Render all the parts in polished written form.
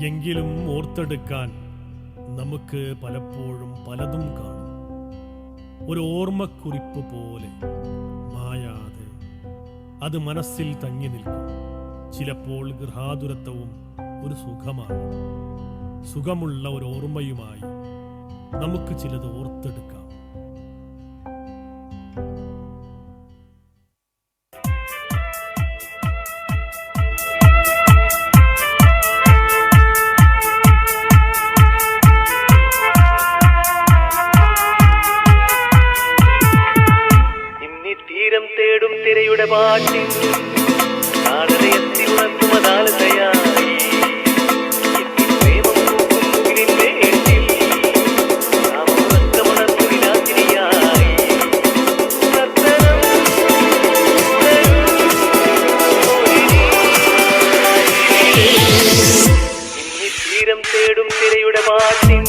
എങ്കിലും ഓർത്തെടുക്കാൻ നമുക്ക് പലപ്പോഴും പലതും കാണും. ഒരു ഓർമ്മക്കുറിപ്പ് പോലെ മായാതെ അത് മനസ്സിൽ തങ്ങി നിൽക്കും. ചിലപ്പോൾ ഗൃഹാതുരത്വവും ഒരു സുഖമാണ്. സുഖമുള്ള ഒരു ഓർമ്മയുമായി നമുക്ക് ചിലത് ഓർത്തെടുക്കാം. തീരം തേടും തിരയുടെ പാട്ടിൽ താളലയത്തിൽ ഉണർത്തുമതാലതയായി പ്രേമം പൂക്കും മുകിലിൻ വേണ്ടിൽ നാമമുണർത്തുമിലാതിരിയായി തീരം തേടും തിരയുടെ പാട്ടിൽ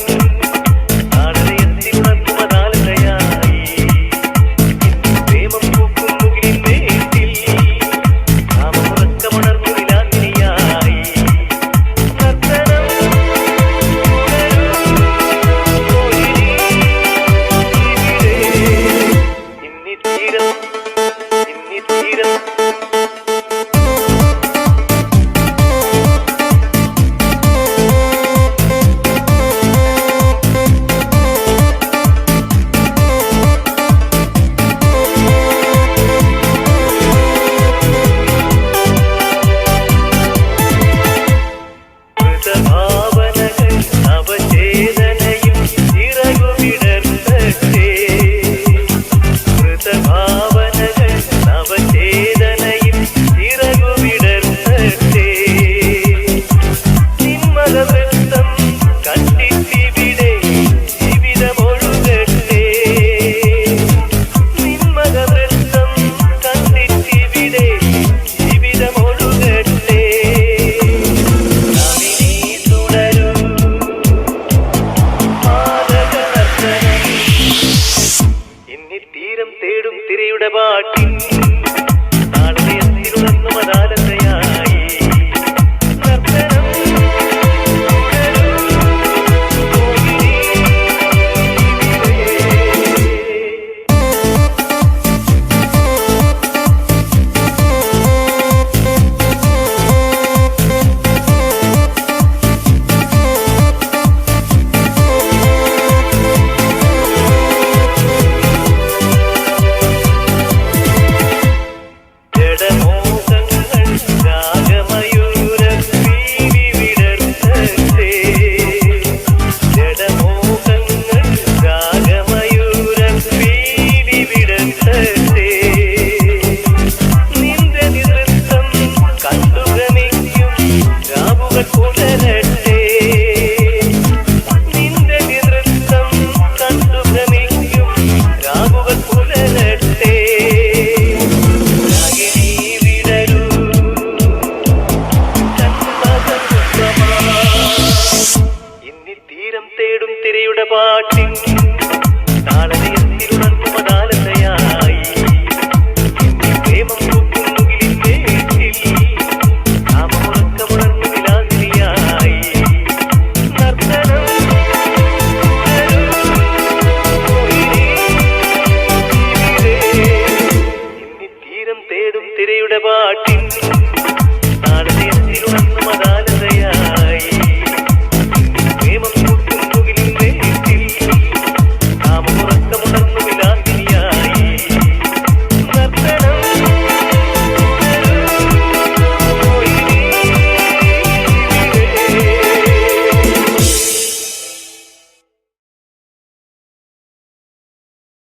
തീരം തേടും തിരയുടെ പാട്ടിൽ താളലയത്തിൽ ഉണർത്തുമതാലതയായി തീരം തേടും തിരയുടെ പാട്ടിൽ